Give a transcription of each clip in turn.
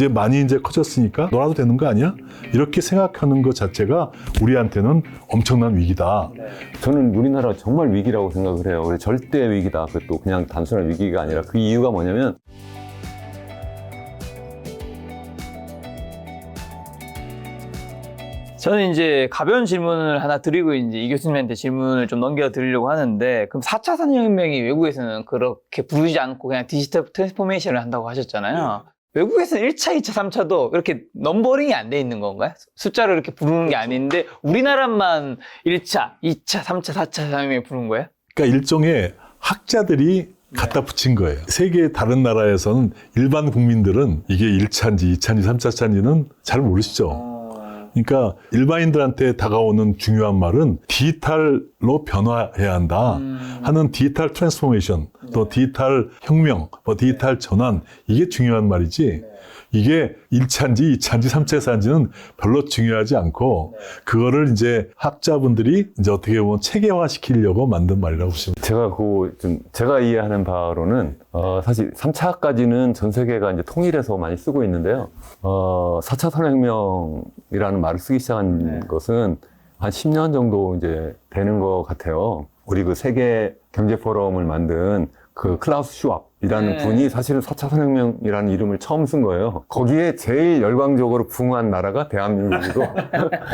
이제 많이 이제 커졌으니까 놀아도 되는 거 아니야? 이렇게 생각하는 것 자체가 우리한테는 엄청난 위기다. 저는 우리나라가 정말 위기라고 생각을 해요. 우리 절대 위기다. 그것도 그냥 단순한 위기가 아니라 그 이유가 뭐냐면 저는 이제 가벼운 질문을 하나 드리고 이제 이 교수님한테 질문을 좀 넘겨드리려고 하는데, 그럼 4차 산업혁명이 외국에서는 그렇게 부르지 않고 그냥 디지털 트랜스포메이션을 한다고 하셨잖아요. 외국에서는 1차, 2차, 3차도 이렇게 넘버링이 안 돼 있는 건가요? 숫자로 이렇게 부르는 게 아닌데 우리나라만 1차, 2차, 3차, 4차 산업혁명을 부른 거예요? 그러니까 일종의 학자들이 갖다 붙인 거예요. 세계 다른 나라에서는 일반 국민들은 이게 1차인지 2차인지 3차인지는 잘 모르시죠. 그러니까 일반인들한테 다가오는 중요한 말은 디지털로 변화해야 한다 하는 디지털 트랜스포메이션, 또 디지털 혁명, 디지털 전환, 이게 중요한 말이지. 이게 1차인지 2차인지 3차인지는 별로 중요하지 않고 그거를 이제 학자분들이 이제 어떻게 보면 체계화 시키려고 만든 말이라고 보시면 돼요. 제가 이해하는 바로는 사실 3차까지는 전 세계가 이제 통일해서 많이 쓰고 있는데요. 4차 산업혁명이라는 말을 쓰기 시작한 것은 한 10년 정도 이제 되는 것 같아요. 우리 그 세계 경제 포럼을 만든 그 클라우스 슈왑이라는 분이 사실은 4차 산업혁명이라는 이름을 처음 쓴 거예요. 거기에 제일 열광적으로 부응한 나라가 대한민국이고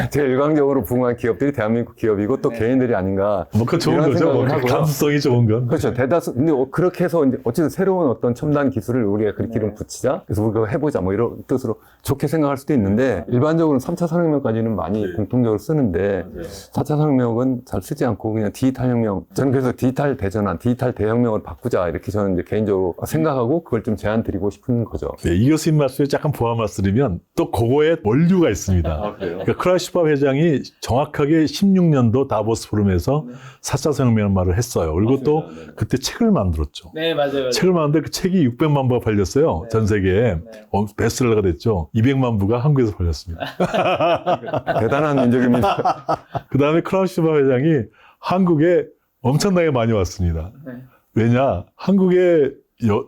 제일 열광적으로 부응한 기업들이 대한민국 기업이고 또 개인들이 아닌가. 그 좋은 거죠. 감수성이 좋은 건. 그렇죠. 근데 그렇게 해서 이제 어쨌든 새로운 어떤 첨단 기술을 우리가 그렇게 이름 붙이자. 그래서 우리가 해보자. 뭐 이런 뜻으로 좋게 생각할 수도 있는데 일반적으로 3차 산업혁명까지는 많이 공통적으로 쓰는데 4차 산업혁명은 잘 쓰지 않고 그냥 디지털 혁명. 저는 그래서 디지털 대전환, 디지털 대혁명을 바꾸자. 이렇게 저는 이제 개인적으로 생각하고 그걸 좀 제안 드리고 싶은 거죠. 네, 이 교수님 말씀에 약간 보완 말씀드리면 또 그거에 원류가 있습니다. 그러니까 클라우스 슈왑 회장이 정확하게 16년도 다보스 포럼에서 4차 산업혁명 말을 했어요. 그리고 또 그때 책을 만들었죠. 네, 맞아요. 책을 만드는데 그 책이 600만 부가 팔렸어요. 전 세계에. 베스트셀러가 됐죠. 200만 부가 한국에서 팔렸습니다. 대단한 민족입니다. 그 다음에 클라우스 슈왑 회장이 한국에 엄청나게 많이 왔습니다. 왜냐, 한국에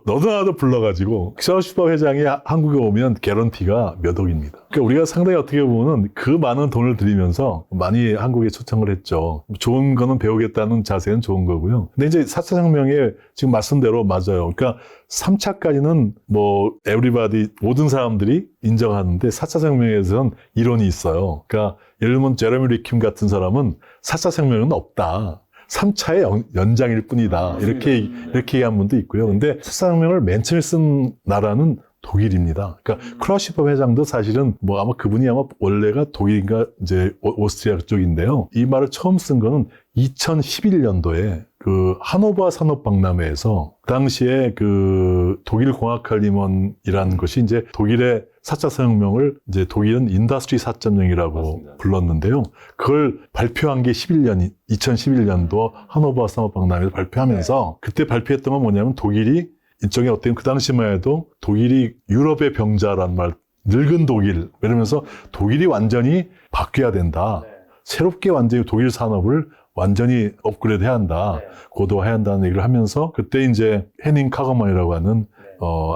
너도나도 불러가지고 클라우스 슈왑 회장이 한국에 오면 개런티가 몇 억입니다. 그러니까 우리가 상당히 어떻게 보면 그 많은 돈을 들이면서 많이 한국에 초청을 했죠. 좋은 거는 배우겠다는 자세는 좋은 거고요. 근데 이제 4차 혁명에 지금 말씀대로 맞아요. 그러니까 3차까지는 뭐 everybody, 모든 사람들이 인정하는데 4차 혁명에서는 이론이 있어요. 그러니까 예를 들면 제레미 리킴 같은 사람은 4차 혁명은 없다. 3차의 연장일 뿐이다. 이렇게 얘기한 분도 있고요. 근데 4차 혁명을 맨 처음에 쓴 나라는 독일입니다. 그러니까 클라우스 슈왑 회장도 사실은 뭐 아마 그분이 아마 원래가 독일인가 이제 오스트리아 쪽인데요. 이 말을 처음 쓴 거는 2011년도에 그 하노버 산업박람회에서 그 당시에 그 독일 공학칼리먼이라는 것이 이제 독일의 4차 산업혁명을 이제 독일은 인더스트리 4.0이라고 맞습니다. 불렀는데요. 그걸 발표한 게 2011년도 하노버 산업박람회에서 발표하면서 그때 발표했던 건 뭐냐면 독일이 일종의 어떤 그 당시만 해도 독일이 유럽의 병자란 말, 늙은 독일 이러면서 독일이 완전히 바뀌어야 된다. 새롭게 완전히 독일 산업을 완전히 업그레이드 해야 한다. 고도화해야 한다는 얘기를 하면서 그때 이제 헤닝 카거만이라고 하는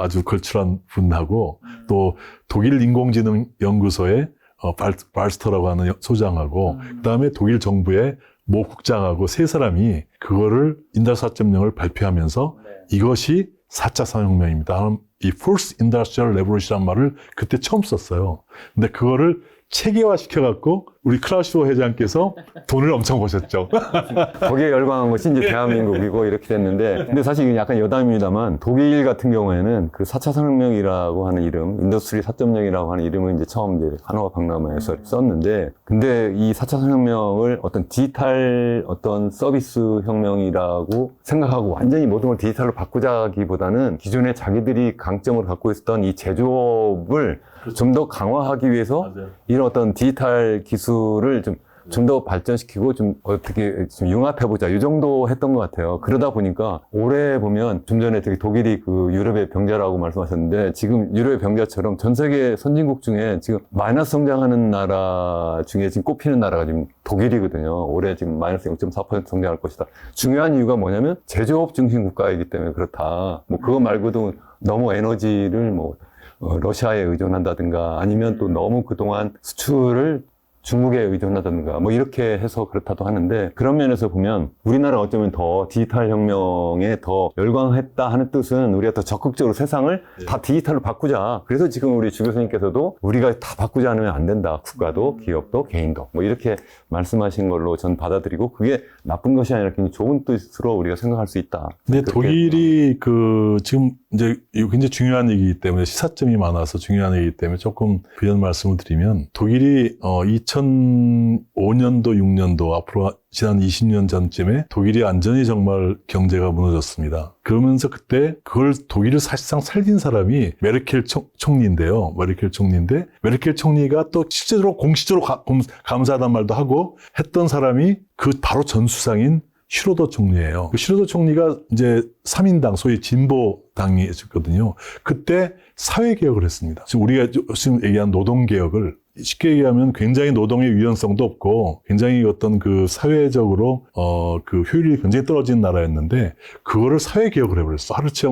아주 걸출한 분하고 또 독일 인공지능 연구소의 발스터라고 하는 소장하고 그다음에 독일 정부의 모 국장하고 세 사람이 그거를 인더스트리 4.0을 발표하면서 이것이 4차 산업혁명입니다. 이 Fourth Industrial Revolution이라는 말을 그때 처음 썼어요. 근데 그거를 체계화 시켜갖고 우리 클라우스 슈왑 회장께서 돈을 엄청 버셨죠. 거기에 열광한 것이 이제 대한민국이고 이렇게 됐는데, 근데 사실 이게 약간 여담입니다만 독일 같은 경우에는 그 4차 산업혁명이라고 하는 이름, 인더스트리 4.0이라고 하는 이름을 이제 처음 이제 하노버 박람회에서 썼는데, 근데 이 4차 산업혁명을 어떤 디지털 어떤 서비스 혁명이라고 생각하고 완전히 모든 걸 디지털로 바꾸자기보다는 기존에 자기들이 강점을 갖고 있었던 이 제조업을 좀 더 강화하기 위해서 이런 어떤 디지털 기술을 좀 더 발전시키고 좀 어떻게 좀 융합해보자. 이 정도 했던 것 같아요. 그러다 보니까 올해 보면 좀 전에 되게 독일이 그 유럽의 병자라고 말씀하셨는데 지금 유럽의 병자처럼 전 세계 선진국 중에 지금 마이너스 성장하는 나라 중에 지금 꼽히는 나라가 지금 독일이거든요. 올해 지금 마이너스 0.4% 성장할 것이다. 중요한 이유가 뭐냐면 제조업 중심 국가이기 때문에 그렇다. 뭐 그거 말고도 너무 에너지를 뭐 러시아에 의존한다든가 아니면 또 너무 그동안 수출을 중국에 의존하다든가 뭐 이렇게 해서 그렇다도 하는데 그런 면에서 보면 우리나라가 어쩌면 더 디지털 혁명에 더 열광했다 하는 뜻은 우리가 더 적극적으로 세상을 다 디지털로 바꾸자. 그래서 지금 우리 주 교수님께서도 우리가 다 바꾸지 않으면 안 된다. 국가도 기업도 개인도 뭐 이렇게 말씀하신 걸로 전 받아들이고 그게 나쁜 것이 아니라 굉장히 좋은 뜻으로 우리가 생각할 수 있다. 근데 그렇게 독일이 지금 이제 이거 굉장히 중요한 얘기이기 때문에 시사점이 많아서 중요한 얘기이기 때문에 조금 부연 말씀을 드리면 독일이 2005년도, 6년도 앞으로 지난 20년 전쯤에 독일이 완전히 정말 경제가 무너졌습니다. 그러면서 그때 그걸 독일을 사실상 살린 사람이 메르켈 총리인데요. 메르켈 총리인데 메르켈 총리가 또 실제로 공식적으로 감사하다는 말도 하고 했던 사람이 그 바로 전수상인 슈로더 총리예요. 그 슈로더 총리가 이제 3인당, 소위 진보당이 있었거든요. 그때 사회개혁을 했습니다. 지금 우리가 지금 얘기한 노동개혁을 쉽게 얘기하면 굉장히 노동의 유연성도 없고 굉장히 어떤 그 사회적으로 그 효율이 굉장히 떨어진 나라였는데 그거를 사회개혁을 해버렸어. 하루치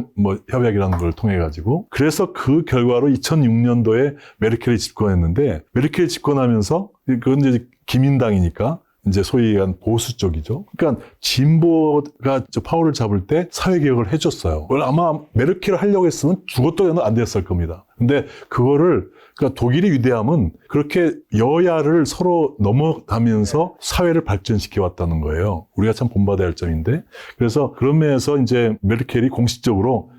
협약이라는 걸 통해 가지고. 그래서 그 결과로 2006년도에 메르켈이 집권했는데 메르켈이 집권하면서 그건 이제 기민당이니까 이제 소위 얘기한 보수 쪽이죠. 그러니까 진보가 파워를 잡을 때 사회개혁을 해줬어요. 아마 메르켈을 하려고 했으면 죽어도 안 됐을 겁니다. 근데 그러니까 독일의 위대함은 그렇게 여야를 서로 넘어가면서 사회를 발전시켜 왔다는 거예요. 우리가 참 본받아야 할 점인데. 그래서 그런 면에서 이제 메르켈이 공식적으로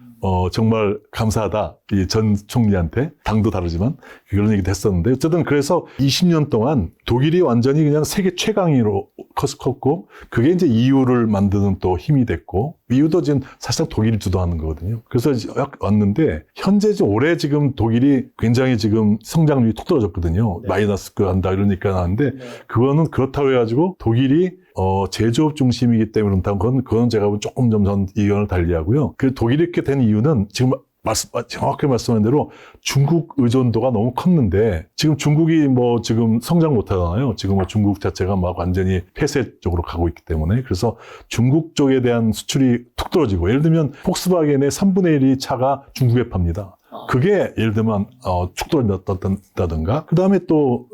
정말 감사하다. 이 전 총리한테. 당도 다르지만 그런 얘기도 했었는데 어쨌든 그래서 20년 동안 독일이 완전히 그냥 세계 최강위로 컸고 그게 이제 EU를 만드는 또 힘이 됐고 EU도 지금 사실상 독일이 주도하는 거거든요. 그래서 왔는데 현재 올해 지금 독일이 굉장히 지금 성장률이 툭 떨어졌거든요. 네. 마이너스 한다 이러니까 하는데 그거는 그렇다고 해가지고 독일이 제조업 중심이기 때문에 그건 제가 보면 조금 전 의견을 달리하고요. 그 독일이 이렇게 된 이유는 지금 정확하게 말씀한 대로 중국 의존도가 너무 컸는데 지금 중국이 지금 성장 못 하잖아요. 지금 중국 자체가 완전히 폐쇄 쪽으로 가고 있기 때문에 그래서 중국 쪽에 대한 수출이 툭 떨어지고 예를 들면 폭스바겐의 3분의 1이 차가 중국에 팝니다. 그게 예를 들면 축 떨어졌다든가 그 다음에 또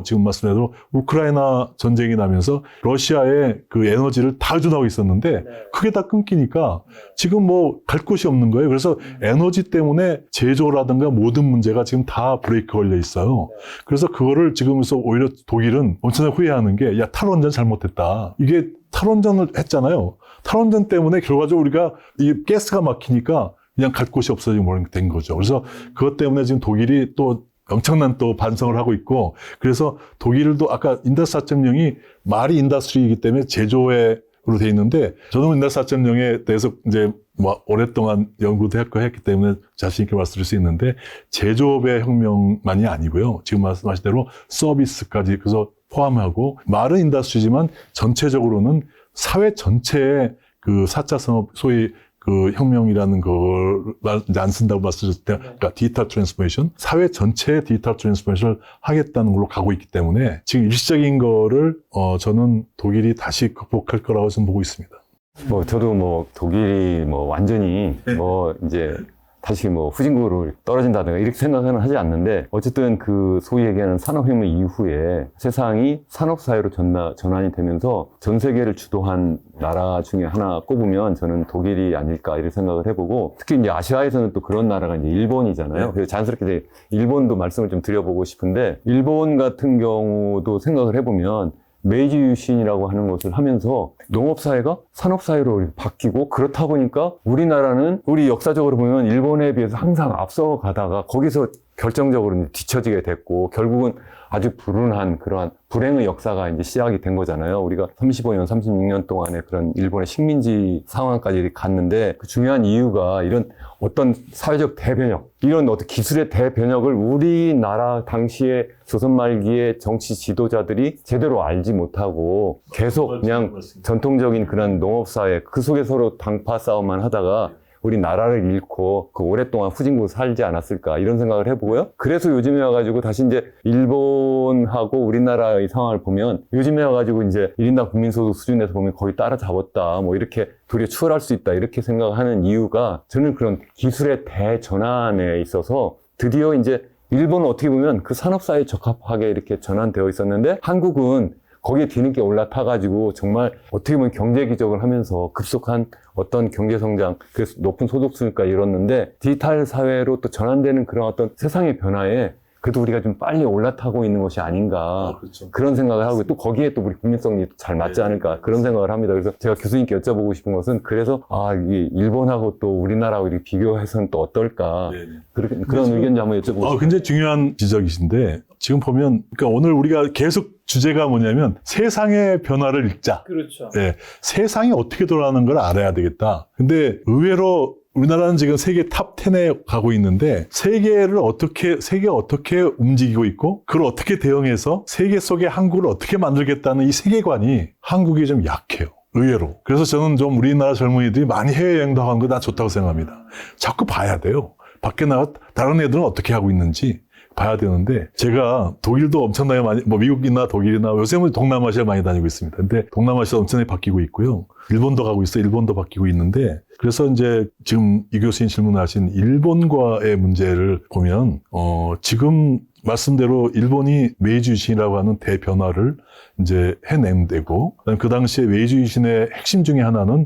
지금 말씀대로 우크라이나 전쟁이 나면서 러시아의 그 에너지를 다 의존하고 있었는데 그게 다 끊기니까 지금 갈 곳이 없는 거예요. 그래서 에너지 때문에 제조라든가 모든 문제가 지금 다 브레이크 걸려 있어요. 그래서 그거를 지금서 오히려 독일은 엄청나게 후회하는 게 탈원전 잘못했다. 이게 탈원전을 했잖아요. 탈원전 때문에 결과적으로 우리가 이 가스가 막히니까 그냥 갈 곳이 없어지고 된 거죠. 그래서 그것 때문에 지금 독일이 또 엄청난 또 반성을 하고 있고, 그래서 독일도 아까 인더스트리 4.0이 말이 인더스트리이기 때문에 제조회로 돼 있는데, 저는 인더스트리 4.0에 대해서 이제 오랫동안 연구도 했기 때문에 자신있게 말씀드릴 수 있는데, 제조업의 혁명만이 아니고요. 지금 말씀하신 대로 서비스까지 그래서 포함하고, 말은 인더스트리지만 전체적으로는 사회 전체의 그 4차 산업 소위 그 혁명이라는 걸 안 쓴다고 말씀드렸을 때, 그러니까 디지털 트랜스포메이션, 사회 전체의 디지털 트랜스포메이션을 하겠다는 걸로 가고 있기 때문에 지금 일시적인 거를 저는 독일이 다시 극복할 거라고 저는 보고 있습니다. 저도 독일이 완전히 이제 다시 후진국으로 떨어진다든가 이렇게 생각은 하지 않는데, 어쨌든 그 소위 얘기하는 산업혁명 이후에 세상이 산업사회로 전환이 되면서 전 세계를 주도한 나라 중에 하나 꼽으면 저는 독일이 아닐까 이런 생각을 해보고, 특히 이제 아시아에서는 또 그런 나라가 이제 일본이잖아요. 그래서 자연스럽게 이제 일본도 말씀을 좀 드려보고 싶은데, 일본 같은 경우도 생각을 해보면 메이지 유신이라고 하는 것을 하면서 농업사회가 산업사회로 이렇게 바뀌고, 그렇다 보니까 우리나라는 우리 역사적으로 보면 일본에 비해서 항상 앞서가다가 거기서 결정적으로 뒤처지게 됐고, 결국은 아주 불운한 그러한 불행의 역사가 이제 시작이 된 거잖아요. 우리가 35년, 36년 동안의 그런 일본의 식민지 상황까지 갔는데, 그 중요한 이유가 이런 어떤 사회적 대변혁, 이런 어떤 기술의 대변혁을 우리나라 당시에 조선 말기의 정치 지도자들이 제대로 알지 못하고 계속 그냥 전통적인 그런 농업사회, 그 속에 서로 당파 싸움만 하다가 우리 나라를 잃고 그 오랫동안 후진국에 살지 않았을까 이런 생각을 해보고요. 그래서 요즘에 와가지고 다시 이제 일본하고 우리나라의 상황을 보면 요즘에 와가지고 이제 1인당 국민소득 수준에서 보면 거의 따라잡았다 뭐 이렇게 도리어 추월할 수 있다 이렇게 생각하는 이유가 저는 그런 기술의 대전환에 있어서 드디어 이제 일본은 어떻게 보면 그 산업사회에 적합하게 이렇게 전환되어 있었는데 한국은 거기에 뒤늦게 올라타가지고 정말 어떻게 보면 경제 기적을 하면서 급속한 어떤 경제 성장, 그래서 높은 소득 수준까지 이뤘는데 디지털 사회로 또 전환되는 그런 어떤 세상의 변화에 그래도 우리가 좀 빨리 올라타고 있는 것이 아닌가 그렇죠. 그런 생각을 하고 또 거기에 또 우리 국민성이 잘 맞지 않을까 그런 생각을 합니다. 그래서 제가 교수님께 여쭤보고 싶은 것은 그래서 이게 일본하고 또 우리나라하고 이렇게 비교해서는 또 어떨까 그런 의견 좀 한번 여쭤보고 싶어요. 굉장히 중요한 지적이신데 지금 보면 그러니까 오늘 우리가 계속 주제가 뭐냐면 세상의 변화를 읽자. 그렇죠. 네, 세상이 어떻게 돌아가는 걸 알아야 되겠다. 근데 의외로 우리나라는 지금 세계 탑 10에 가고 있는데 세계가 어떻게 움직이고 있고 그걸 어떻게 대응해서 세계 속의 한국을 어떻게 만들겠다는 이 세계관이 한국이 좀 약해요. 의외로. 그래서 저는 좀 우리나라 젊은이들이 많이 해외여행도 하는 거 난 좋다고 생각합니다. 자꾸 봐야 돼요. 밖에 나가 다른 애들은 어떻게 하고 있는지 봐야 되는데 제가 독일도 엄청나게 많이 미국이나 독일이나 요새는 동남아시아 많이 다니고 있습니다. 근데 동남아시아 엄청나게 바뀌고 있고요. 일본도 가고 있어요. 일본도 바뀌고 있는데 그래서 이제 지금 이 교수님 질문하신 일본과의 문제를 보면 지금 말씀대로 일본이 메이지 유신이라고 하는 대변화를 이제 해냄되고 그 당시에 메이지 유신의 핵심 중에 하나는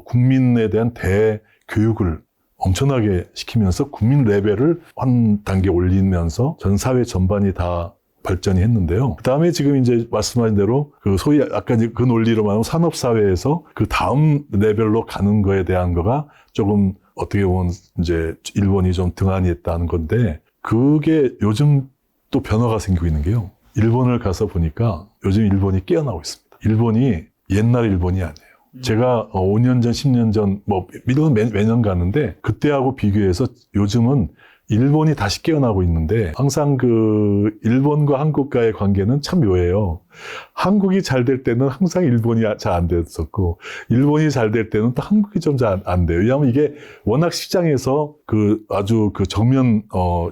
국민에 대한 대교육을 엄청나게 시키면서 국민 레벨을 한 단계 올리면서 전 사회 전반이 다 발전이 했는데요. 그 다음에 지금 이제 말씀하신 대로 그 소위 아까 그 논리로 말하면 산업사회에서 그 다음 레벨로 가는 거에 대한 거가 조금 어떻게 보면 이제 일본이 좀 등한히 했다는 건데 그게 요즘 또 변화가 생기고 있는 게요. 일본을 가서 보니까 요즘 일본이 깨어나고 있습니다. 일본이 옛날 일본이 아니에요. 제가 5년 전, 10년 전, 일본 매년 가는데 그때하고 비교해서 요즘은 일본이 다시 깨어나고 있는데 항상 그 일본과 한국과의 관계는 참 묘해요. 한국이 잘 될 때는 항상 일본이 잘 안 됐었고 일본이 잘 될 때는 또 한국이 좀 잘 안 돼요. 왜냐하면 이게 워낙 시장에서 아주 정면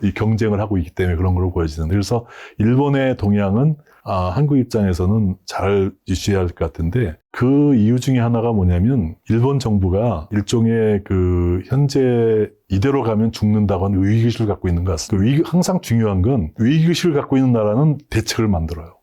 이 경쟁을 하고 있기 때문에 그런 걸로 보여지는데 그래서 일본의 동향은 한국 입장에서는 잘 유지해야 할 것 같은데 그 이유 중에 하나가 뭐냐면 일본 정부가 일종의 현재 이대로 가면 죽는다고 하는 위기의식을 갖고 있는 것 같습니다. 항상 중요한 건 위기의식을 갖고 있는 나라는 대책을 만들어요.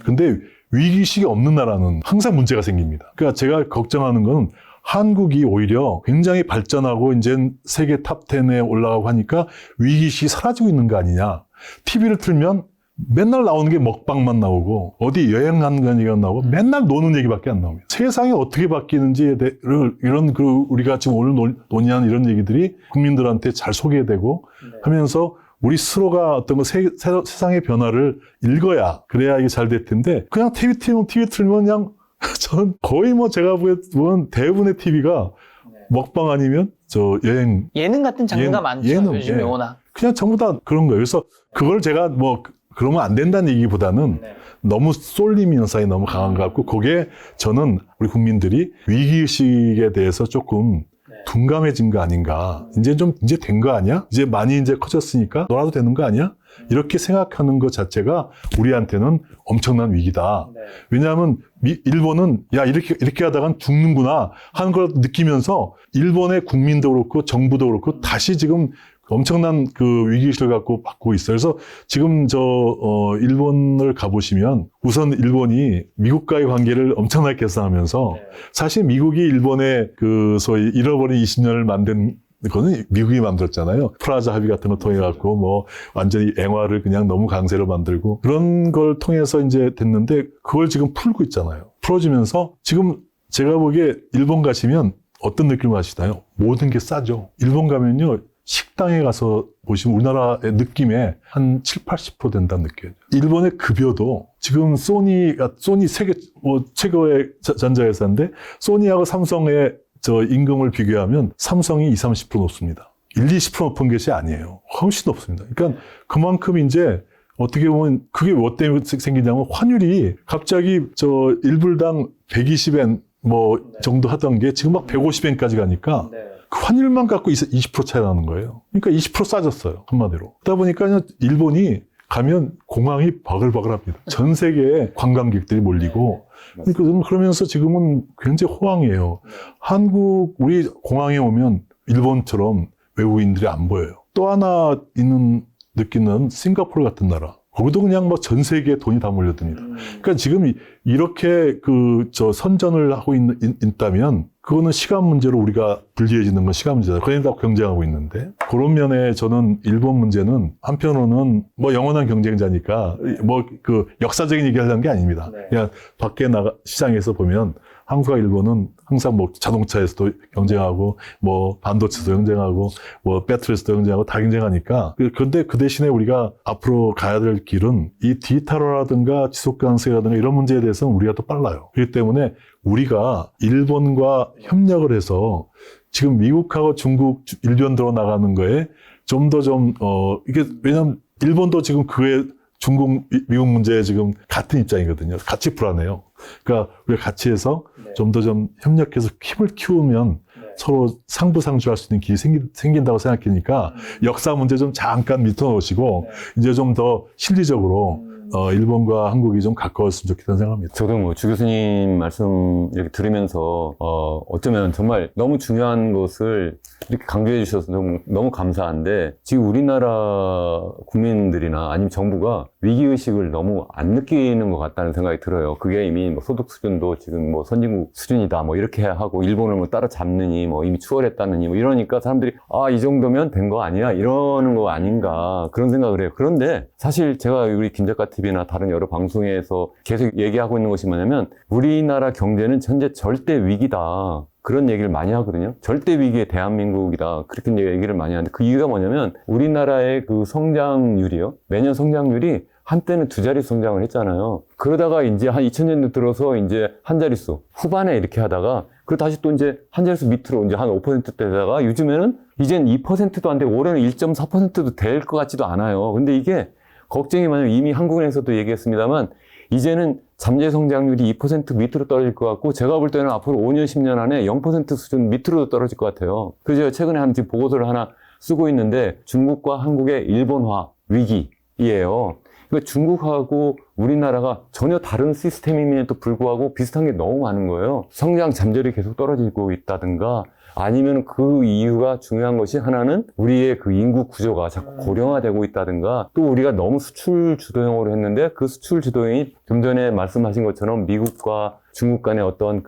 근데 위기의식이 없는 나라는 항상 문제가 생깁니다. 그러니까 제가 걱정하는 건 한국이 오히려 굉장히 발전하고 이제 세계 탑 10에 올라가고 하니까 위기의식이 사라지고 있는 거 아니냐. TV를 틀면 맨날 나오는 게 먹방만 나오고 어디 여행 가는 얘기가 나오고 맨날 노는 얘기밖에 안 나옵니다. 세상이 어떻게 바뀌는지에 대해서 이런 우리가 지금 오늘 논의하는 이런 얘기들이 국민들한테 잘 소개되고 하면서 우리 스스로가 어떤 세상의 변화를 읽어야 그래야 이게 잘 될 텐데 그냥 TV 틀면 그냥 저는 거의 제가 보면 대부분의 TV가 먹방 아니면 여행 예능 같은 장르가 많죠. 요즘에 워낙 그냥 전부 다 그런 거예요. 그래서 그걸 제가 그러면 안 된다는 얘기보다는 너무 쏠림 현상이 너무 강한 것 같고 그게 저는 우리 국민들이 위기의식에 대해서 조금 둔감해진 거 아닌가. 이제 된 거 아니야? 이제 많이 커졌으니까 놀아도 되는 거 아니야? 이렇게 생각하는 것 자체가 우리한테는 엄청난 위기다. 왜냐하면 일본은 이렇게 하다간 죽는구나 하는 걸 느끼면서 일본의 국민도 그렇고 정부도 그렇고 다시 지금 엄청난 위기의식을 갖고 바꾸고 있어요. 그래서 지금 일본을 가보시면 우선 일본이 미국과의 관계를 엄청나게 개선하면서 사실 미국이 일본의 소위 잃어버린 20년을 만든 그거는 미국이 만들었잖아요. 프라자 합의 같은 거 통해 갖고 완전히 앵화를 그냥 너무 강세로 만들고 그런 걸 통해서 이제 됐는데 그걸 지금 풀고 있잖아요. 풀어지면서 지금 제가 보기에 일본 가시면 어떤 느낌을 하시나요? 모든 게 싸죠. 일본 가면요. 식당에 가서 보시면 우리나라의 느낌에 한 70~80% 된다는 느껴요. 일본의 급여도 지금 소니 세계 최고의 전자회사인데 소니하고 삼성의 임금을 비교하면 삼성이 20~30% 높습니다. 1~20% 높은 것이 아니에요. 훨씬 높습니다. 그러니까 그만큼 이제 어떻게 보면 그게 뭐 때문에 생기냐면 환율이 갑자기 1불당 120엔 정도 하던 게 지금 막 150엔까지 가니까 환율만 갖고 20% 차이 나는 거예요. 그러니까 20% 싸졌어요. 한마디로. 그러다 보니까 일본이 가면 공항이 바글바글합니다. 전 세계에 관광객들이 몰리고 그러면서 지금은 굉장히 호황이에요. 우리 공항에 오면 일본처럼 외국인들이 안 보여요. 또 하나 느끼는 싱가포르 같은 나라. 거기도 그냥 뭐 전 세계에 돈이 다 몰려듭니다. 그러니까 지금 이렇게 선전을 하고 있다면 그거는 시간 문제로 우리가 불리해지는 건 시간 문제다. 그러니까 경쟁하고 있는데 그런 면에 저는 일본 문제는 한편으로는 뭐 영원한 경쟁자니까 뭐 역사적인 얘기를 하는 게 아닙니다. 그냥 밖에 시장에서 보면 한국과 일본은 항상 뭐 자동차에서도 경쟁하고 뭐 반도체도 경쟁하고 뭐 배터리에서도 경쟁하고 다 경쟁하니까 그런데 그 대신에 우리가 앞으로 가야 될 길은 이 디지털화라든가 지속 가능성이라든가 이런 문제에 대해서는 우리가 더 빨라요. 그렇기 때문에 우리가 일본과 협력을 해서 지금 미국하고 중국 일변도로 나가는 거에 이게 왜냐면 일본도 지금 중국, 미국 문제에 지금 같은 입장이거든요. 같이 불안해요. 그러니까 우리가 같이 해서 좀 더 협력해서 힘을 키우면 서로 상부상조할 수 있는 길이 생긴다고 생각하니까 역사 문제 좀 잠깐 밑어놓으시고 이제 좀 더 실리적으로 일본과 한국이 좀 가까웠으면 좋겠다는 생각합니다. 저도 뭐 주 교수님 말씀 이렇게 들으면서 어쩌면 정말 너무 중요한 것을 이렇게 강조해 주셔서 너무 감사한데 지금 우리나라 국민들이나 아니면 정부가 위기의식을 너무 안 느끼는 것 같다는 생각이 들어요. 그게 이미 뭐 소득 수준도 지금 뭐 선진국 수준이다 뭐 이렇게 하고 일본을 뭐 따라잡느니 뭐 이미 추월했다느니 뭐 이러니까 사람들이 이 정도면 된 거 아니야 이러는 거 아닌가 그런 생각을 해요. 그런데 사실 제가 우리 김작가 TV나 다른 여러 방송에서 계속 얘기하고 있는 것이 뭐냐면 우리나라 경제는 현재 절대 위기다. 그런 얘기를 많이 하거든요. 절대 위기의 대한민국이다. 그렇게 얘기를 많이 하는데 그 이유가 뭐냐면 우리나라의 그 성장률이요. 매년 성장률이 한때는 2자릿수 성장을 했잖아요. 그러다가 이제 한 2000년대 들어서 이제 한 자릿수 후반에 이렇게 하다가 그리고 다시 또 이제 한 자릿수 밑으로 이제 한 5%대다가 요즘에는 이젠 2%도 안 되고 올해는 1.4%도 될 것 같지도 않아요. 근데 이게 걱정이 많아요. 이미 한국은행에서도 얘기했습니다만 이제는 잠재 성장률이 2% 밑으로 떨어질 것 같고 제가 볼 때는 앞으로 5년, 10년 안에 0% 수준 밑으로 떨어질 것 같아요. 그래서 제가 최근에 지금 보고서를 하나 쓰고 있는데 중국과 한국의 일본화 위기예요. 그러니까 중국하고 우리나라가 전혀 다른 시스템임에도 불구하고 비슷한 게 너무 많은 거예요. 성장 잠재력이 계속 떨어지고 있다든가 아니면 그 이유가 중요한 것이 하나는 우리의 그 인구 구조가 자꾸 고령화되고 있다든가 또 우리가 너무 수출 주도형으로 했는데 그 수출 주도형이 좀 전에 말씀하신 것처럼 미국과 중국 간의 어떤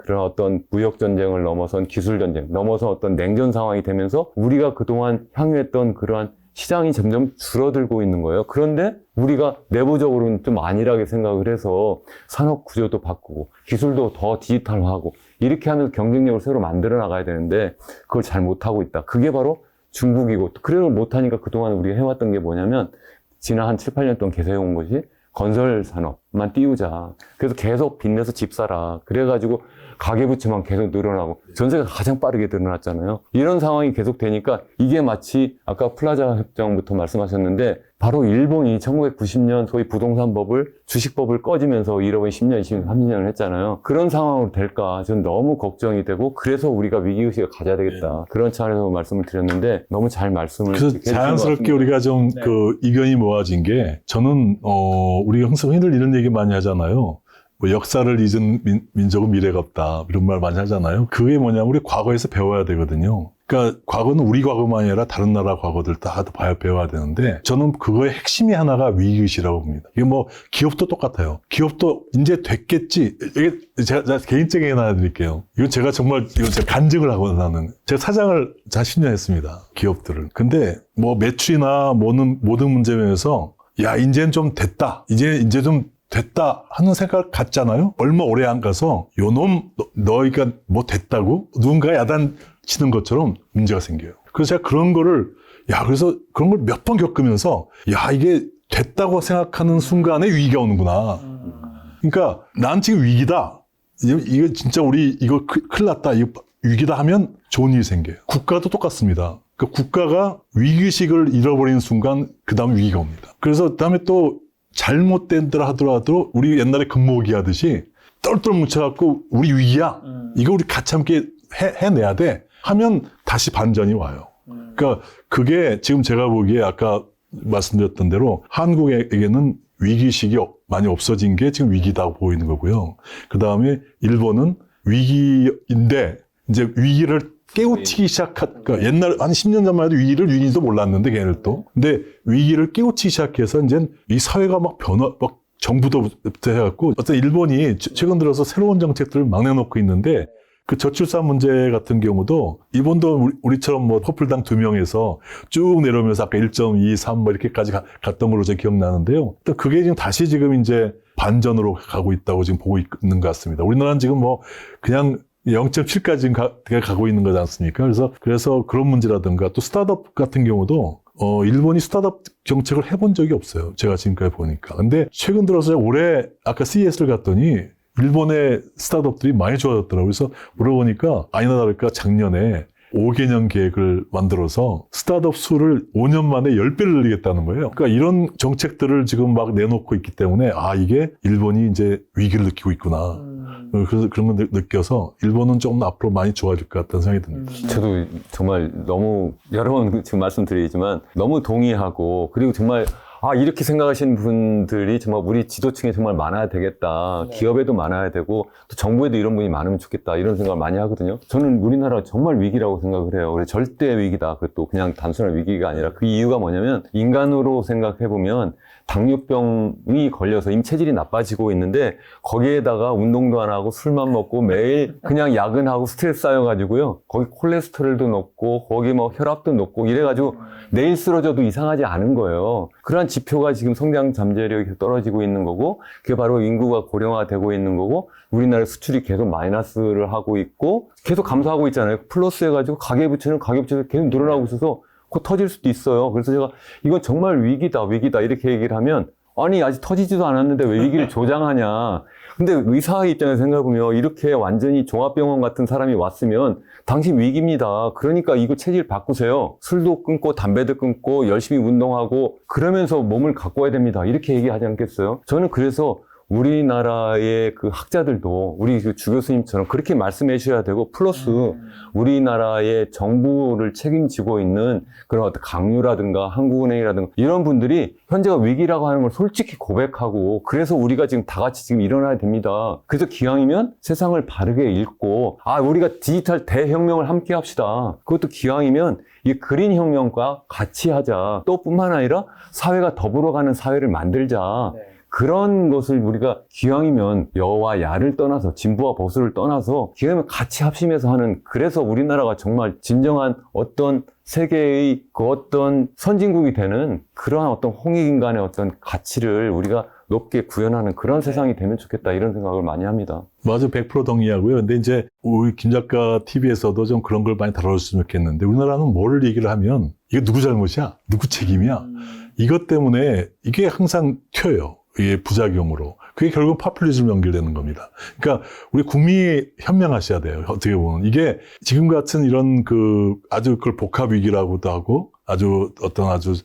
무역 전쟁을 넘어선 기술 전쟁, 넘어서 어떤 냉전 상황이 되면서 우리가 그동안 향유했던 그러한 시장이 점점 줄어들고 있는 거예요. 그런데 우리가 내부적으로는 좀 안일하게 생각을 해서 산업 구조도 바꾸고 기술도 더 디지털화하고 이렇게 하면서 경쟁력을 새로 만들어 나가야 되는데 그걸 잘 못하고 있다. 그게 바로 중국이고 그걸 못하니까 그동안 우리가 해왔던 게 뭐냐면 지난 한 7, 8년 동안 계속 해온 것이 건설 산업만 띄우자. 그래서 계속 빚내서 집 사라. 그래가지고 가계부채만 계속 늘어나고 전세가 가장 빠르게 늘어났잖아요. 이런 상황이 계속 되니까 이게 마치 아까 플라자 협정부터 말씀하셨는데 바로 일본이 1990년 소위 부동산법을 주식법을 꺼지면서 잃어버린 10년, 20년, 30년을 했잖아요. 그런 상황으로 될까 저는 너무 걱정이 되고 그래서 우리가 위기의식을 가져야 되겠다. 그런 차원에서 말씀을 드렸는데 너무 잘 말씀을 그래서 자연스럽게 우리가 좀 의견이 모아진 게 저는 우리가 항상 흔히 이런 얘기 많이 하잖아요. 뭐 역사를 잊은 민족은 미래가 없다 이런 말 많이 하잖아요. 그게 뭐냐면 우리 과거에서 배워야 되거든요. 그러니까 과거는 우리 과거만이 아니라 다른 나라 과거들 다 배워야 되는데 저는 그거의 핵심이 하나가 위기의식이라고 봅니다. 이게 뭐 기업도 똑같아요. 기업도 이제 됐겠지. 이게 제가 개인적인 하나 드릴게요. 이건 제가 간증을 하고 나는 제가 사장을 10년 했습니다. 기업들을. 근데 뭐 매출이나 모든 문제면에서 야 이제는 좀 됐다. 이제 좀 됐다 하는 생각을 갖잖아요. 얼마 오래 안 가서 요놈 너희가 뭐 됐다고 누군가 야단치는 것처럼 문제가 생겨요. 그래서 제가 그래서 그런 걸 몇 번 겪으면서 이게 됐다고 생각하는 순간에 위기가 오는구나. 그러니까 난 지금 위기다. 이거 진짜 우리 이거 큰일 났다. 이거 위기다 하면 좋은 일이 생겨요. 국가도 똑같습니다. 그 국가가 위기의식을 잃어버리는 순간 그 다음 위기가 옵니다. 그래서 그 다음에 또 잘못된다 하더라도 우리 옛날에 금모기 하듯이 똘똘 뭉쳐갖고 우리 위기야. 이거 우리 같이 함께 해내야 돼. 하면 다시 반전이 와요. 그러니까 그게 지금 제가 보기에 아까 말씀드렸던 대로 한국에게는 위기의식이 많이 없어진 게 지금 위기다 보이는 거고요. 그 다음에 일본은 위기인데 이제 위기를 깨우치기 그러니까 옛날 한 10년 전만 해도 위기를 위기인지도 몰랐는데 걔네들 또. 근데 위기를 깨우치기 시작해서 이제 이 사회가 막 막 정부도 해갖고 어떤 일본이 최근 들어서 새로운 정책들을 막 내놓고 있는데 그 저출산 문제 같은 경우도 일본도 우리처럼 뭐 커플당 2명에서 쭉 내려오면서 아까 1.2, 3 뭐 이렇게까지 갔던 걸로 제가 기억나는데요. 또 그게 지금 다시 지금 이제 반전으로 가고 있다고 지금 보고 있는 것 같습니다. 우리나라는 지금 뭐 그냥 0.7까지 가고 있는 거지 않습니까? 그래서 그런 문제라든가 또 스타트업 같은 경우도 일본이 스타트업 정책을 해본 적이 없어요. 제가 지금까지 보니까. 근데 최근 들어서 올해 아까 CES를 갔더니 일본의 스타트업들이 많이 좋아졌더라고요. 그래서 물어보니까 아니나 다를까 작년에 5개년 계획을 만들어서 스타트업 수를 5년 만에 10배를 늘리겠다는 거예요. 그러니까 이런 정책들을 지금 막 내놓고 있기 때문에 이게 일본이 이제 위기를 느끼고 있구나. 그래서 그런 걸 느껴서 일본은 조금 앞으로 많이 좋아질 것 같다는 생각이 듭니다. 저도 정말 너무 여러 번 지금 말씀드리지만 너무 동의하고 그리고 정말 이렇게 생각하시는 분들이 정말 우리 지도층에 정말 많아야 되겠다. 네. 기업에도 많아야 되고 또 정부에도 이런 분이 많으면 좋겠다. 이런 생각을 많이 하거든요. 저는 우리나라가 정말 위기라고 생각을 해요. 그래서 절대 위기다. 그것도 그냥 단순한 위기가 아니라 그 이유가 뭐냐면 인간으로 생각해보면 당뇨병이 걸려서 이미 체질이 나빠지고 있는데 거기에다가 운동도 안 하고 술만 먹고 매일 그냥 야근하고 스트레스 쌓여가지고요. 거기 콜레스테롤도 높고 거기 뭐 혈압도 높고 이래가지고 내일 쓰러져도 이상하지 않은 거예요. 그러한 지표가 지금 성장 잠재력이 떨어지고 있는 거고 그게 바로 인구가 고령화되고 있는 거고 우리나라 수출이 계속 마이너스를 하고 있고 계속 감소하고 있잖아요. 플러스 해가지고 가계부채는 가계부채가 계속 늘어나고 있어서 곧 터질 수도 있어요. 그래서 제가 이건 정말 위기다 이렇게 얘기를 하면 아니 아직 터지지도 않았는데 왜 위기를 조장하냐. 근데 의사의 입장에서 생각해보면 이렇게 완전히 종합병원 같은 사람이 왔으면 당신 위기입니다. 그러니까 이거 체질 바꾸세요. 술도 끊고 담배도 끊고 열심히 운동하고 그러면서 몸을 가꿔야 됩니다. 이렇게 얘기하지 않겠어요? 저는 그래서 우리나라의 그 학자들도 우리 그 주 교수님처럼 그렇게 말씀해 주셔야 되고 플러스 우리나라의 정부를 책임지고 있는 그런 어떤 강유라든가 한국은행이라든가 이런 분들이 현재가 위기라고 하는 걸 솔직히 고백하고 그래서 우리가 지금 다 같이 지금 일어나야 됩니다. 그래서 기왕이면 세상을 바르게 읽고 우리가 디지털 대혁명을 함께 합시다. 그것도 기왕이면 이 그린 혁명과 같이 하자. 또 뿐만 아니라 사회가 더불어가는 사회를 만들자. 네. 그런 것을 우리가 기왕이면 여와 야를 떠나서 진보와 보수를 떠나서 기왕이면 같이 합심해서 하는 그래서 우리나라가 정말 진정한 어떤 세계의 그 어떤 선진국이 되는 그러한 어떤 홍익인간의 어떤 가치를 우리가 높게 구현하는 그런 세상이 되면 좋겠다 이런 생각을 많이 합니다. 맞아, 100% 동의하고요. 근데 이제 우리 김 작가 TV에서도 좀 그런 걸 많이 다뤄줬으면 좋겠는데 우리나라는 뭘 얘기를 하면 이게 누구 잘못이야? 누구 책임이야? 이것 때문에 이게 항상 튀어요. 이게 부작용으로. 그게 결국 파퓰리즘으로 연결되는 겁니다. 그러니까 우리 국민이 현명하셔야 돼요. 어떻게 보면. 이게 지금 같은 이런 아주 그걸 복합 위기라고도 하고 아주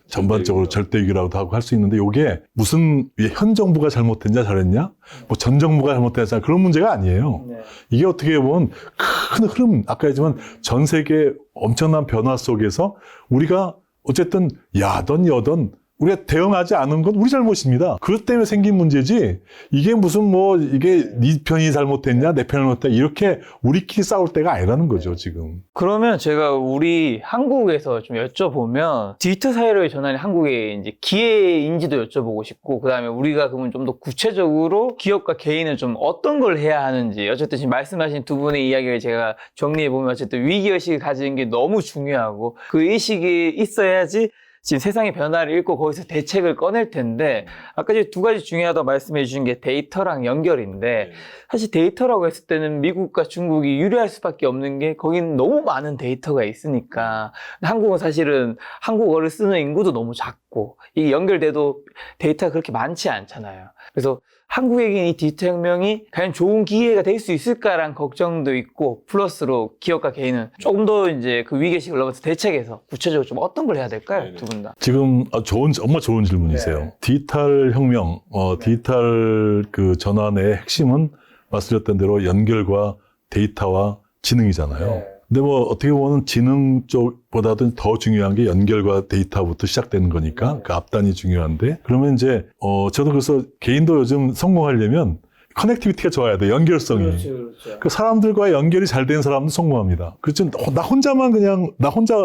전반적으로 절대 위기라고도 하고 할 수 있는데 이게 무슨 현 정부가 잘못했냐 잘했냐? 뭐 전 정부가 잘못했냐 그런 문제가 아니에요. 네. 이게 어떻게 보면 큰 흐름, 아까 했지만 전 세계 엄청난 변화 속에서 우리가 어쨌든 야던 여던 우리가 대응하지 않은 건 우리 잘못입니다. 그것 때문에 생긴 문제지 이게 무슨 이게 네 편이 잘못했냐 내 편이 잘못했냐 이렇게 우리끼리 싸울 때가 아니라는 거죠 지금. 그러면 제가 우리 한국에서 좀 여쭤보면 디지털 사회로의 전환이 한국의 이제 기회인지도 여쭤보고 싶고 그다음에 우리가 그러면 좀 더 구체적으로 기업과 개인은 좀 어떤 걸 해야 하는지 어쨌든 지금 말씀하신 두 분의 이야기를 제가 정리해보면 어쨌든 위기의식을 가지는 게 너무 중요하고 그 의식이 있어야지 지금 세상의 변화를 읽고 거기서 대책을 꺼낼 텐데 아까 이제 두 가지 중요하다고 말씀해 주신 게 데이터랑 연결인데 사실 데이터라고 했을 때는 미국과 중국이 유리할 수밖에 없는 게 거긴 너무 많은 데이터가 있으니까 한국은 사실은 한국어를 쓰는 인구도 너무 작고 이게 연결돼도 데이터가 그렇게 많지 않잖아요. 그래서 한국에게 이 디지털 혁명이 과연 좋은 기회가 될 수 있을까라는 걱정도 있고 플러스로 기업과 개인은 조금 더 이제 그 위기의식을 넘어서 대책에서 구체적으로 좀 어떤 걸 해야 될까요? 두 분 다. 지금 정말 좋은 질문이세요. 네. 디지털 혁명, 디지털 전환의 핵심은 말씀드렸던 대로 연결과 데이터와 지능이잖아요. 네. 근데 뭐 어떻게 보면 지능 쪽보다도 더 중요한 게 연결과 데이터부터 시작되는 거니까 그 앞단이 중요한데 그러면 이제 저도 그래서 개인도 요즘 성공하려면 커넥티비티가 좋아야 돼. 연결성이. 그렇죠. 그 사람들과 연결이 잘 되는 사람은 성공합니다. 그렇지 나 혼자만 그냥 나 혼자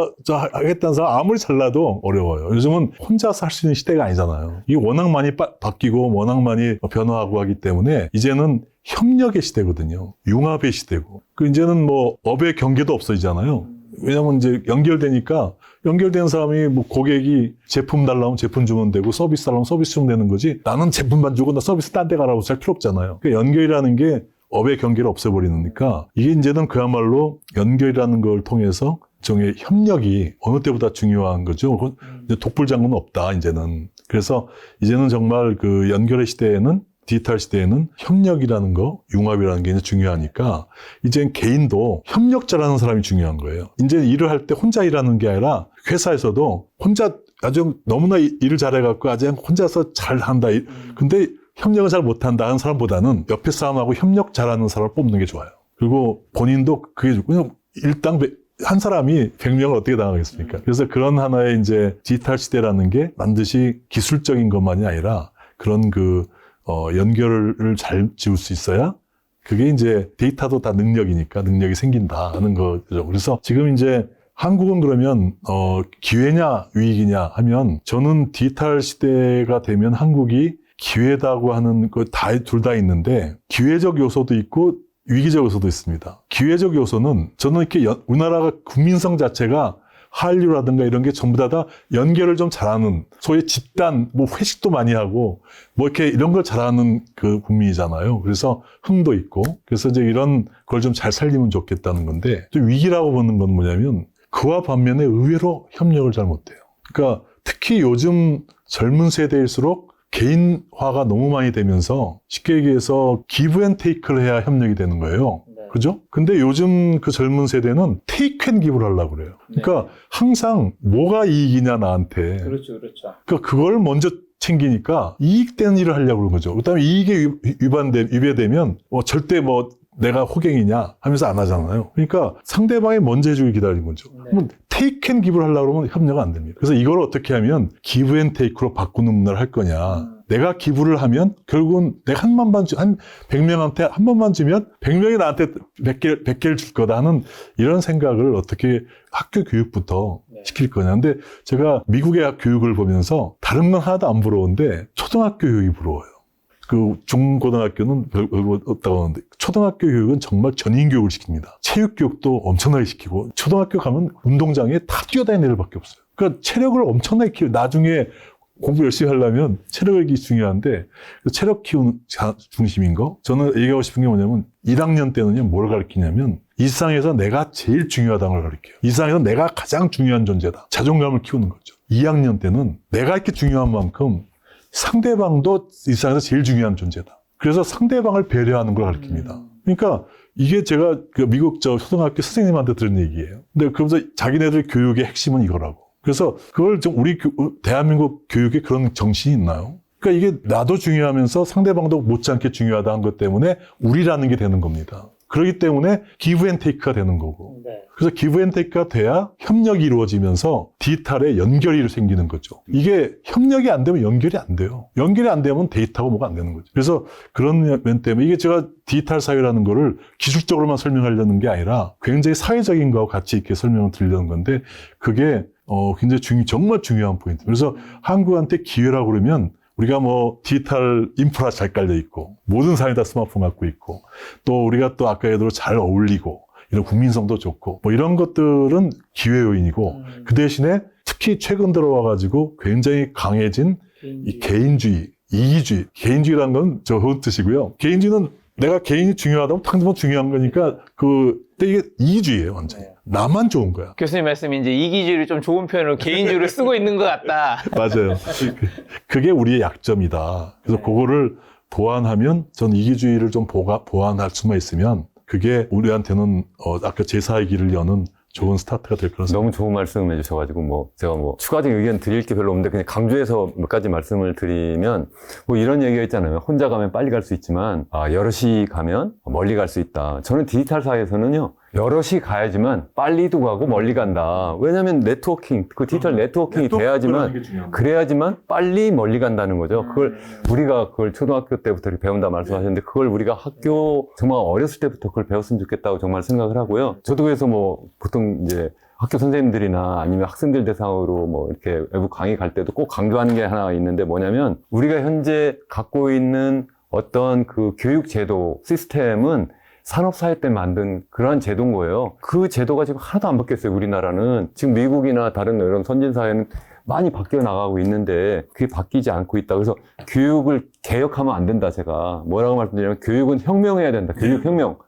하겠다는 사람 아무리 잘나도 어려워요. 요즘은 혼자서 할 수 있는 시대가 아니잖아요. 이게 워낙 많이 바뀌고 워낙 많이 변화하고 하기 때문에 이제는 협력의 시대거든요. 융합의 시대고. 그 이제는 뭐 업의 경계도 없어지잖아요. 왜냐면 이제 연결되는 사람이 뭐 고객이 제품 달라면 제품 주면 되고 서비스 달라면 서비스 주면 되는 거지 나는 제품만 주고 나 서비스 딴 데 가라고 할 필요 없잖아요. 그러니까 연결이라는 게 업의 경계를 없애버리니까 이게 이제는 그야말로 연결이라는 걸 통해서 일종의 협력이 어느 때보다 중요한 거죠. 이제 독불장군은 없다 이제는. 그래서 이제는 정말 그 연결의 시대에는 디지털 시대에는 협력이라는 거, 융합이라는 게 이제 중요하니까 이제 개인도 협력자라는 사람이 중요한 거예요. 이제 일을 할 때 혼자 일하는 게 아니라 회사에서도 혼자 아주 너무나 일을 잘해갖고 아주 혼자서 잘한다. 근데 협력을 잘 못한다 하는 사람보다는 옆에 사람하고 협력 잘하는 사람을 뽑는 게 좋아요. 그리고 본인도 그게 좋고 일당 한 사람이 100명을 어떻게 당하겠습니까? 그래서 그런 하나의 이제 디지털 시대라는 게 반드시 기술적인 것만이 아니라 그런 연결을 잘 지을 수 있어야 그게 이제 데이터도 다 능력이 생긴다 하는 거죠. 그래서 지금 이제 한국은 그러면 기회냐 위기냐 하면 저는 디지털 시대가 되면 한국이 기회다고 하는 거 둘 다 있는데 기회적 요소도 있고 위기적 요소도 있습니다. 기회적 요소는 저는 이렇게 우리나라가 국민성 자체가 한류라든가 이런 게 전부 다 연결을 좀 잘하는 소위 집단 뭐 회식도 많이 하고 뭐 이렇게 이런 걸 잘하는 그 국민이잖아요. 그래서 흥도 있고 그래서 이제 이런 걸 좀 잘 살리면 좋겠다는 건데 또 위기라고 보는 건 뭐냐면 그와 반면에 의외로 협력을 잘 못해요. 그러니까 특히 요즘 젊은 세대일수록 개인화가 너무 많이 되면서 쉽게 얘기해서 기브 앤 테이크를 해야 협력이 되는 거예요. 그죠? 근데 요즘 그 젊은 세대는 테이크 앤 기브를 하려고 그래요. 그러니까 항상 뭐가 이익이냐 나한테. 그렇죠. 그러니까 그걸 먼저 챙기니까 이익되는 일을 하려고 그런 거죠. 그다음에 이익에 위배되면 절대 내가 호갱이냐 하면서 안 하잖아요. 그러니까 상대방이 먼저 해주길 기다리는 거죠. 그러면 테이크 앤 기브를 하려고 그러면 협력은 안 됩니다. 그래서 이걸 어떻게 하면 기브 앤 테이크로 바꾸는 문화를 할 거냐. 내가 기부를 하면 결국은 내가 한 100명한테 한 번만 주면 100명이 나한테 100개를 줄 거다 하는 이런 생각을 어떻게 학교 교육부터 시킬 거냐. 근데 제가 미국의 교육을 보면서 다른 건 하나도 안 부러운데 초등학교 교육이 부러워요. 그 중고등학교는 별로 없다고 하는데 초등학교 교육은 정말 전인 교육을 시킵니다. 체육 교육도 엄청나게 시키고 초등학교 가면 운동장에 다 뛰어다니는 애들밖에 없어요. 그러니까 체력을 엄청나게 키워 나중에 공부 열심히 하려면 체력이 중요한데 체력 키우는 중심인 거 저는 얘기하고 싶은 게 뭐냐면 1학년 때는요 뭘 가르치냐면 이 세상에서 내가 제일 중요하다는 걸 가르쳐요. 이 세상에서 내가 가장 중요한 존재다. 자존감을 키우는 거죠. 2학년 때는 내가 이렇게 중요한 만큼 상대방도 이 세상에서 제일 중요한 존재다. 그래서 상대방을 배려하는 걸 가르칩니다. 그러니까 이게 제가 그 미국 초등학교 선생님한테 들은 얘기예요. 근데 그러면서 자기네들 교육의 핵심은 이거라고. 그래서 그걸 좀 우리 대한민국 교육에 그런 정신이 있나요? 그러니까 이게 나도 중요하면서 상대방도 못지않게 중요하다는 것 때문에 우리라는 게 되는 겁니다. 그렇기 때문에 기브 앤 테이크가 되는 거고. 그래서 기브 앤 테이크가 돼야 협력이 이루어지면서 디지털에 연결이 생기는 거죠. 이게 협력이 안 되면 연결이 안 돼요. 연결이 안 되면 데이터가 뭐가 안 되는 거죠. 그래서 그런 면 때문에 이게 제가 디지털 사회라는 거를 기술적으로만 설명하려는 게 아니라 굉장히 사회적인 거와 같이 이렇게 설명을 드리려는 건데 그게 굉장히 정말 중요한 포인트. 그래서 한국한테 기회라고 그러면 우리가 디지털 인프라 잘 깔려 있고 모든 사람이 다 스마트폰 갖고 있고 또 우리가 또 아까 얘기대로 잘 어울리고 이런 국민성도 좋고 이런 것들은 기회 요인이고 그 대신에 특히 최근 들어와가지고 굉장히 강해진 이 개인주의, 이기주의. 개인주의라는 건 좋은 뜻이고요. 개인주의는 내가 개인이 중요하다고 당장 중요한 거니까 근데 이게 이기주의예요, 완전히. 나만 좋은 거야. 교수님 말씀이 이제 이기주의를 좀 좋은 표현으로 개인주의를 쓰고 있는 것 같다. 맞아요. 그게 우리의 약점이다. 그래서 그거를 보완하면 전 이기주의를 좀 보완할 수만 있으면 그게 우리한테는 아까 제4의 길을 여는 좋은 스타트가 될 거라서. 너무 좋은 말씀 해주셔가지고 제가 추가적인 의견 드릴 게 별로 없는데 그냥 강조해서 몇 가지 말씀을 드리면 이런 얘기가 있잖아요. 혼자 가면 빨리 갈 수 있지만 여럿이 가면 멀리 갈 수 있다. 저는 디지털 사회에서는요 여럿이 가야지만 빨리도 가고 멀리 간다. 왜냐하면 네트워킹, 그 디지털 네트워킹이 돼야지만, 그래야지만 빨리 멀리 간다는 거죠. 그걸 우리가 그걸 초등학교 때부터 이렇게 배운다 말씀하셨는데, 그걸 우리가 학교 정말 어렸을 때부터 그걸 배웠으면 좋겠다고 정말 생각을 하고요. 저도 그래서 뭐 보통 이제 학교 선생님들이나 아니면 학생들 대상으로 뭐 이렇게 외부 강의 갈 때도 꼭 강조하는 게 하나 있는데, 뭐냐면 우리가 현재 갖고 있는 어떤 그 교육 제도 시스템은 산업사회 때 만든 그러한 제도인 거예요. 그 제도가 지금 하나도 안 바뀌었어요. 우리나라는 지금 미국이나 다른 이런 선진사회는 많이 바뀌어 나가고 있는데 그게 바뀌지 않고 있다. 그래서 교육을 개혁하면 안 된다. 제가 뭐라고 말씀드리냐면, 교육은 혁명해야 된다. 교육혁명.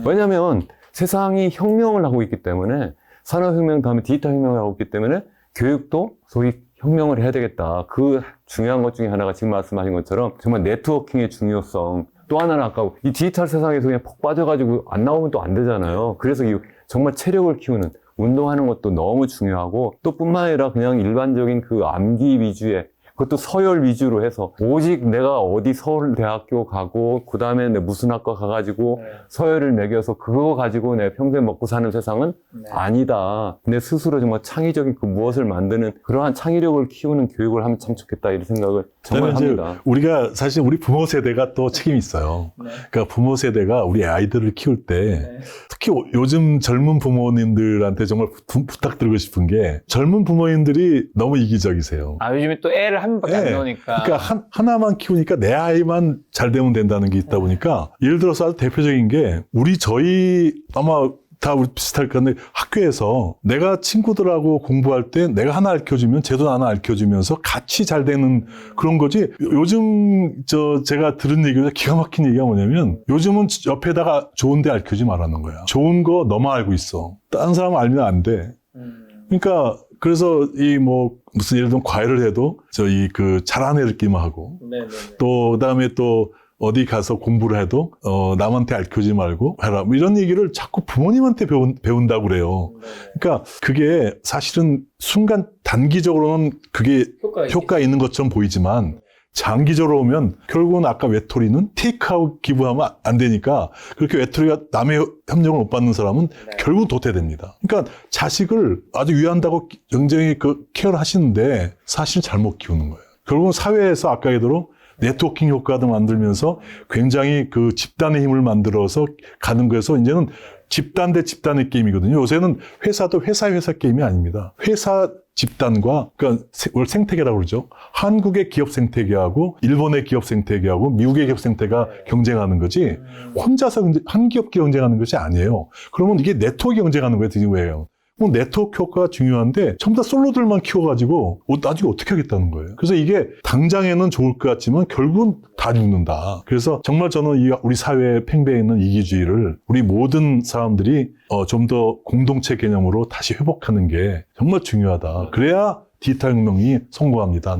왜냐하면 세상이 혁명을 하고 있기 때문에, 산업혁명 다음에 디지털 혁명을 하고 있기 때문에 교육도 소위 혁명을 해야 되겠다. 그 중요한 것 중에 하나가 지금 말씀하신 것처럼 정말 네트워킹의 중요성. 또 하나는 아까 이 디지털 세상에서 그냥 폭 빠져가지고 안 나오면 또 안 되잖아요. 그래서 이 정말 체력을 키우는, 운동하는 것도 너무 중요하고, 또 뿐만 아니라 그냥 일반적인 그 암기 위주의, 그것도 서열 위주로 해서 오직 내가 어디 서울대학교 가고 그 다음에 내 무슨 학과 가가지고 서열을 매겨서 그거 가지고 내 평생 먹고 사는 세상은 아니다. 내 스스로 정말 창의적인 그 무엇을 만드는 그러한 창의력을 키우는 교육을 하면 참 좋겠다, 이런 생각을 정말 합니다. 우리가 사실 우리 부모 세대가 또 책임이 있어요. 그러니까 부모 세대가 우리 아이들을 키울 때 특히 요즘 젊은 부모님들한테 정말 부탁드리고 싶은 게, 젊은 부모님들이 너무 이기적이세요. 아, 요즘에 또 애를 한 명밖에 안 나오니까. 그러니까 하나만 키우니까 내 아이만 잘 되면 된다는 게 있다 보니까, 예를 들어서 아주 대표적인 게, 저희 아마 다 우리 비슷할 건데, 학교에서 내가 친구들하고 공부할 때 내가 하나 알려주면 쟤도 하나 알려주면서 같이 잘 되는 그런 거지. 요즘 제가 들은 얘기가 기가 막힌 얘기가 뭐냐면, 요즘은 옆에다가 좋은 데 알려주지 말라는 거야. 좋은 거 너만 알고 있어. 다른 사람 알면 안 돼. 그러니까 그래서 무슨 예를 들면 과외를 해도 잘하는 애들끼리만 하고, 또 그다음에 또 어디 가서 공부를 해도 남한테 알려주지 말고 해라, 뭐 이런 얘기를 자꾸 부모님한테 배운다고 그래요. 그러니까 그게 사실은 순간 단기적으로는 그게 효과 있는 것처럼 보이지만, 장기적으로 오면 결국은 아까 외톨이는 테이크아웃 기부하면 안 되니까, 그렇게 외톨이가 남의 협력을 못 받는 사람은 결국은 도태됩니다. 그러니까 자식을 아주 위한다고 굉장히 케어를 하시는데 사실 잘못 키우는 거예요. 결국은 사회에서 아까 얘기대로 네트워킹 효과도 만들면서 굉장히 그 집단의 힘을 만들어서 가는 거여서, 이제는 집단 대 집단의 게임이거든요. 요새는 회사도 회사 게임이 아닙니다. 회사 집단과, 그러니까 생태계라고 그러죠. 한국의 기업 생태계하고 일본의 기업 생태계하고 미국의 기업 생태계가 경쟁하는 거지, 혼자서 한 기업끼리 경쟁하는 것이 아니에요. 그러면 이게 네트워크 경쟁하는 거예요, 왜요? 네트워크 효과가 중요한데 전부 다 솔로들만 키워가지고 나중에 어떻게 하겠다는 거예요. 그래서 이게 당장에는 좋을 것 같지만 결국은 다 죽는다. 그래서 정말 저는 우리 사회에 팽배해 있는 이기주의를 우리 모든 사람들이 좀 더 공동체 개념으로 다시 회복하는 게 정말 중요하다. 그래야 디지털 혁명이 성공합니다.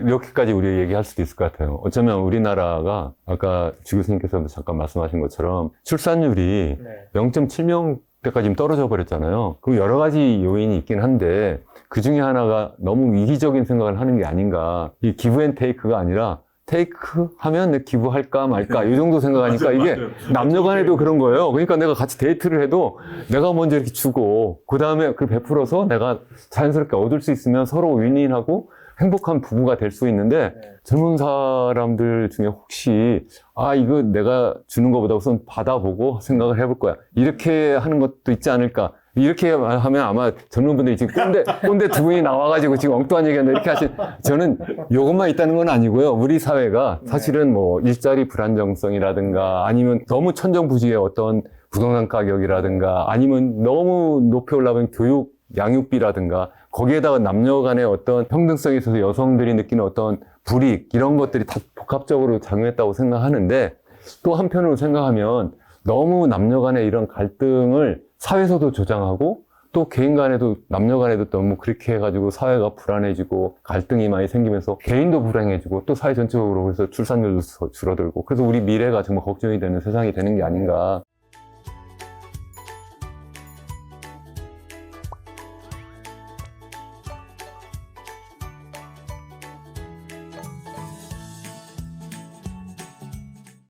이렇게까지 우리 얘기할 수도 있을 것 같아요. 어쩌면 우리나라가 아까 주 교수님께서 잠깐 말씀하신 것처럼 출산율이 0.7명 때까지 떨어져 버렸잖아요. 그럼 여러 가지 요인이 있긴 한데, 그 중에 하나가 너무 이기적인 생각을 하는 게 아닌가. 이 기브 앤 테이크가 아니라, 테이크 하면 내 기부할까 말까 이 정도 생각하니까 이게 남녀 간에도 그런 거예요. 그러니까 내가 같이 데이트를 해도 내가 먼저 이렇게 주고 그 다음에 그걸 베풀어서 내가 자연스럽게 얻을 수 있으면 서로 윈윈하고 행복한 부부가 될 수 있는데, 젊은 사람들 중에 혹시 이거 내가 주는 것보다 우선 받아보고 생각을 해볼 거야, 이렇게 하는 것도 있지 않을까. 이렇게 하면 아마 젊은 분들이 지금 꼰대 두 분이 나와가지고 지금 엉뚱한 얘기하는데 이렇게 저는 요것만 있다는 건 아니고요. 우리 사회가 사실은 뭐 일자리 불안정성이라든가, 아니면 너무 천정부지의 어떤 부동산 가격이라든가, 아니면 너무 높이 올라간 교육 양육비라든가, 거기에다가 남녀 간의 어떤 평등성에 있어서 여성들이 느끼는 어떤 불이익, 이런 것들이 다 복합적으로 작용했다고 생각하는데, 또 한편으로 생각하면 너무 남녀 간의 이런 갈등을 사회에서도 조장하고, 또 개인 간에도, 남녀 간에도 너무 그렇게 해가지고 사회가 불안해지고 갈등이 많이 생기면서 개인도 불행해지고 또 사회 전체적으로 그래서 출산율도 줄어들고, 그래서 우리 미래가 정말 걱정이 되는 세상이 되는 게 아닌가.